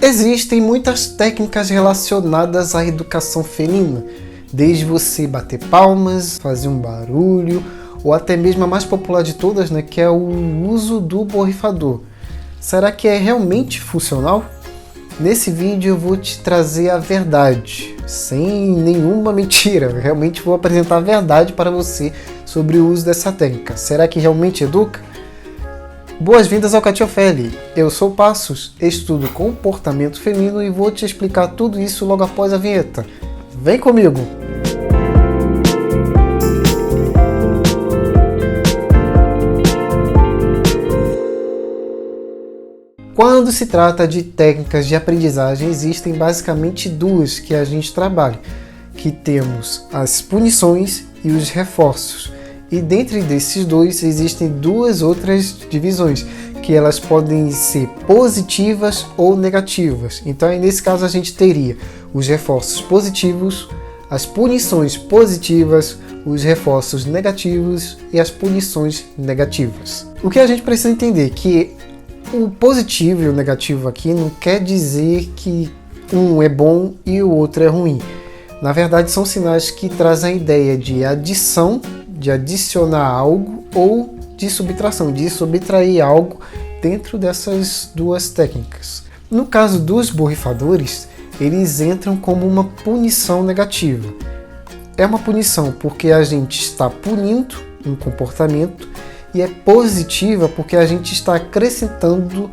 Existem muitas técnicas relacionadas à educação felina, desde você bater palmas, fazer um barulho, ou até mesmo a mais popular de todas, né, que é o uso do borrifador. Será que é realmente funcional? Nesse vídeo eu vou te trazer a verdade, sem nenhuma mentira. Eu realmente vou apresentar a verdade para você sobre o uso dessa técnica. Será que realmente educa? Boas-vindas ao Catiofeli. Eu sou Passos, estudo comportamento felino e vou te explicar tudo isso logo após a vinheta. Vem comigo! Quando se trata de técnicas de aprendizagem, existem basicamente duas que a gente trabalha, que temos as punições e os reforços. E dentro desses dois existem duas outras divisões, que elas podem ser positivas ou negativas. Então, nesse caso, a gente teria os reforços positivos, as punições positivas, os reforços negativos e as punições negativas. O que a gente precisa entender é que o positivo e o negativo aqui não quer dizer que um é bom e o outro é ruim. Na verdade, são sinais que trazem a ideia de adição, de adicionar algo, ou de subtração, de subtrair algo dentro dessas duas técnicas. No caso dos borrifadores, eles entram como uma punição negativa. É uma punição porque a gente está punindo um comportamento, e é positiva porque a gente está acrescentando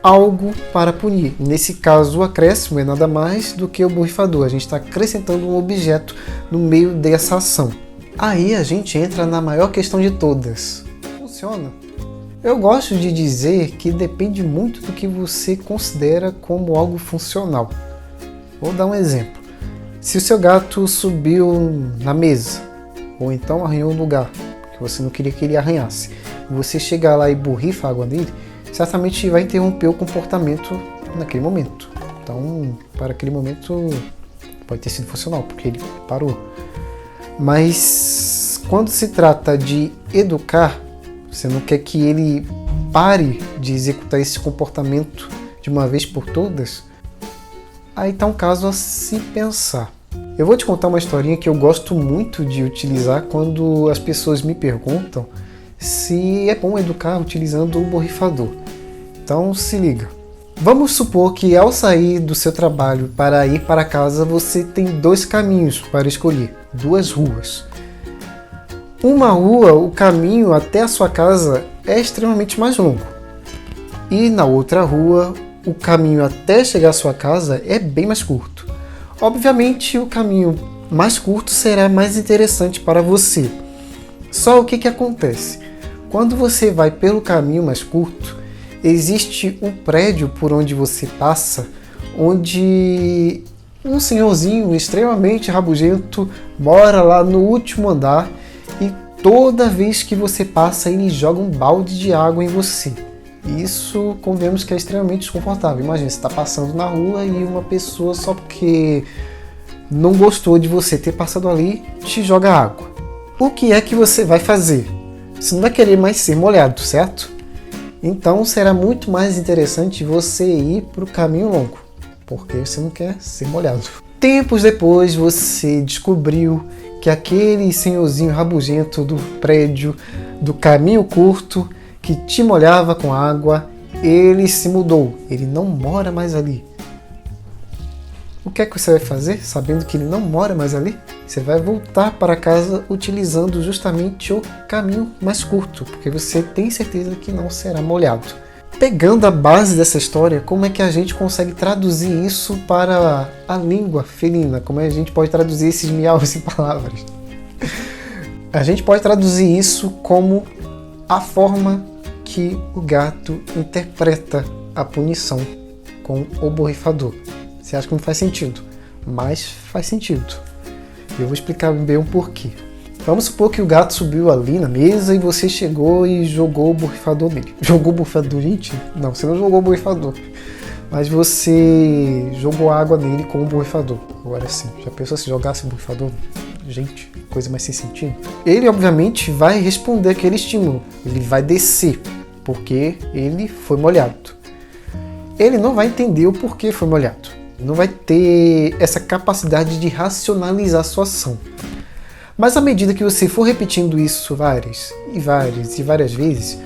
algo para punir. Nesse caso, o acréscimo é nada mais do que o borrifador. A gente está acrescentando um objeto no meio dessa ação. Aí a gente entra na maior questão de todas. Funciona? Eu gosto de dizer que depende muito do que você considera como algo funcional. Vou dar um exemplo. Se o seu gato subiu na mesa, ou então arranhou um lugar que você não queria que ele arranhasse, e você chegar lá e borrifa água nele, certamente vai interromper o comportamento naquele momento. Então, para aquele momento, pode ter sido funcional, porque ele parou. Mas quando se trata de educar, você não quer que ele pare de executar esse comportamento de uma vez por todas, aí está um caso a se pensar. Eu vou te contar uma historinha que eu gosto muito de utilizar quando as pessoas me perguntam se é bom educar utilizando o borrifador. Então se liga. Vamos supor que ao sair do seu trabalho para ir para casa, você tem dois caminhos para escolher, duas ruas. Uma rua, o caminho até a sua casa é extremamente mais longo. E na outra rua, o caminho até chegar à sua casa é bem mais curto. Obviamente, o caminho mais curto será mais interessante para você. Só o que acontece? Quando você vai pelo caminho mais curto, existe um prédio por onde você passa, onde um senhorzinho extremamente rabugento mora lá no último andar e toda vez que você passa ele joga um balde de água em você. Isso, convenhamos que é extremamente desconfortável. Imagina, você está passando na rua e uma pessoa, só porque não gostou de você ter passado ali, te joga água. O que é que você vai fazer? Você não vai querer mais ser molhado, certo? Então será muito mais interessante você ir para o caminho longo, porque você não quer ser molhado. Tempos depois você descobriu que aquele senhorzinho rabugento do prédio, do caminho curto, que te molhava com água, ele se mudou, ele não mora mais ali. O que é que você vai fazer, sabendo que ele não mora mais ali? Você vai voltar para casa utilizando justamente o caminho mais curto, porque você tem certeza que não será molhado. Pegando a base dessa história, como é que a gente consegue traduzir isso para a língua felina? Como é que a gente pode traduzir esses miaus em palavras? A gente pode traduzir isso como a forma que o gato interpreta a punição com o borrifador. Você acha que não faz sentido? Mas faz sentido. Eu vou explicar bem o porquê. Vamos supor que o gato subiu ali na mesa e você chegou e jogou o borrifador nele. Jogou o borrifador, gente? Não, você não jogou o borrifador. Mas você jogou água nele com o borrifador. Agora sim, já pensou se jogasse o borrifador? Gente, coisa mais sem sentido. Ele, obviamente, vai responder aquele estímulo. Ele vai descer, porque ele foi molhado. ele não vai entender o porquê foi molhado. Não vai ter essa capacidade de racionalizar a sua ação. Mas à medida que você for repetindo isso várias vezes,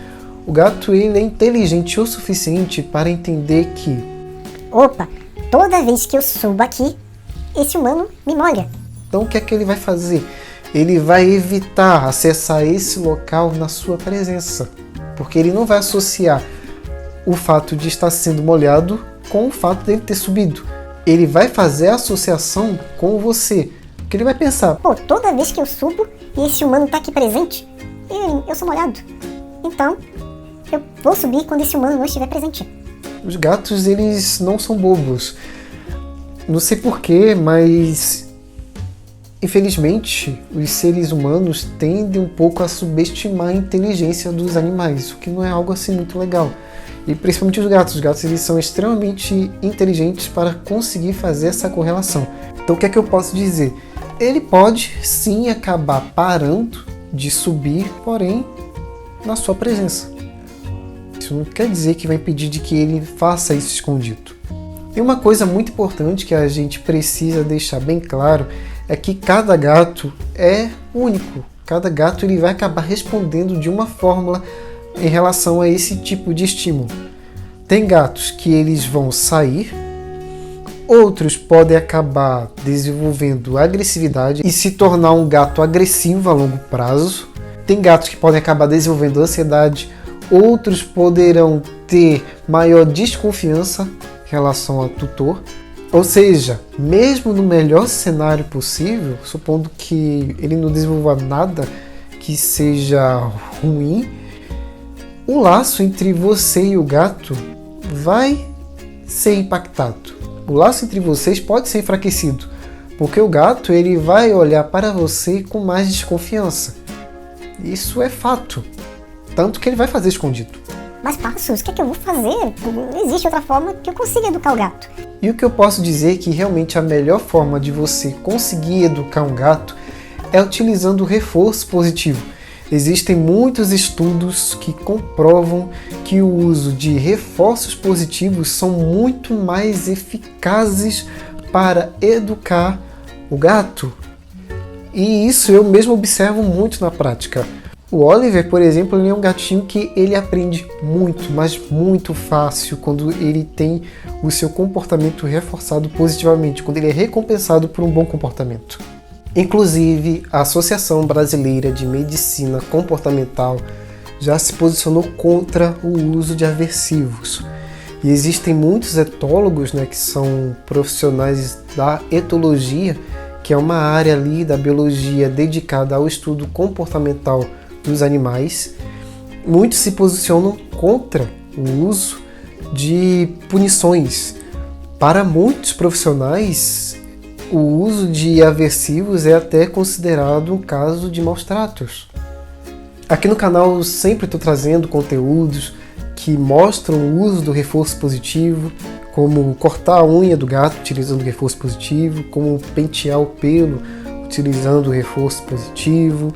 o gato ele é inteligente o suficiente para entender que opa, toda vez que eu subo aqui, esse humano me molha. Então o que é que ele vai fazer? Ele vai evitar acessar esse local na sua presença, porque ele não vai associar o fato de estar sendo molhado com o fato dele ter subido. Ele vai fazer a associação com você, porque ele vai pensar, pô, toda vez que eu subo e esse humano está aqui presente, eu sou molhado. Então, eu vou subir quando esse humano não estiver presente. Os gatos, eles não são bobos. Não sei porquê, mas infelizmente os seres humanos tendem um pouco a subestimar a inteligência dos animais, o que não é algo assim muito legal. E principalmente os gatos. Os gatos eles são extremamente inteligentes para conseguir fazer essa correlação. Então o que é que eu posso dizer? Ele pode sim acabar parando de subir, porém na sua presença. Isso não quer dizer que vai impedir de que ele faça isso escondido. E uma coisa muito importante que a gente precisa deixar bem claro é que cada gato é único. Cada gato ele vai acabar respondendo de uma fórmula em relação a esse tipo de estímulo. Tem gatos que eles vão sair, outros podem acabar desenvolvendo agressividade e se tornar um gato agressivo a longo prazo. Tem gatos que podem acabar desenvolvendo ansiedade, outros poderão ter maior desconfiança em relação ao tutor. Ou seja, mesmo no melhor cenário possível, supondo que ele não desenvolva nada que seja ruim, o laço entre você e o gato vai ser impactado. O laço entre vocês pode ser enfraquecido, porque o gato ele vai olhar para você com mais desconfiança. Isso é fato. Tanto que ele vai fazer escondido. Mas Passos, o que é que eu vou fazer? Não existe outra forma que eu consiga educar o gato. E o que eu posso dizer é que realmente a melhor forma de você conseguir educar um gato é utilizando o reforço positivo. Existem muitos estudos que comprovam que o uso de reforços positivos são muito mais eficazes para educar o gato. E isso eu mesmo observo muito na prática. O Oliver, por exemplo, ele é um gatinho que ele aprende muito, mas muito fácil quando ele tem o seu comportamento reforçado positivamente, quando ele é recompensado por um bom comportamento. Inclusive, a Associação Brasileira de Medicina Comportamental já se posicionou contra o uso de aversivos. E existem muitos etólogos, que são profissionais da etologia, que é uma área ali da biologia dedicada ao estudo comportamental dos animais. Muitos se posicionam contra o uso de punições. Para muitos profissionais, o uso de aversivos é até considerado um caso de maus tratos. Aqui no canal eu sempre estou trazendo conteúdos que mostram o uso do reforço positivo, como cortar a unha do gato utilizando o reforço positivo, como pentear o pelo utilizando o reforço positivo,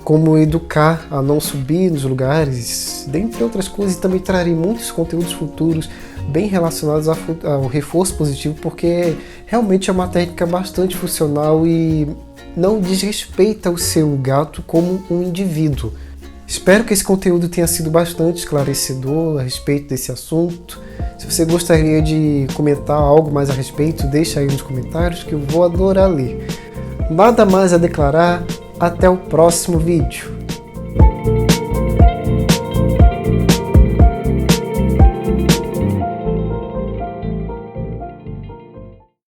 como educar a não subir nos lugares, dentre outras coisas. E também trarei muitos conteúdos futuros bem relacionados ao reforço positivo, porque realmente é uma técnica bastante funcional e não desrespeita o seu gato como um indivíduo. Espero que esse conteúdo tenha sido bastante esclarecedor a respeito desse assunto. Se você gostaria de comentar algo mais a respeito, deixa aí nos comentários que eu vou adorar ler. Nada mais a declarar, até o próximo vídeo.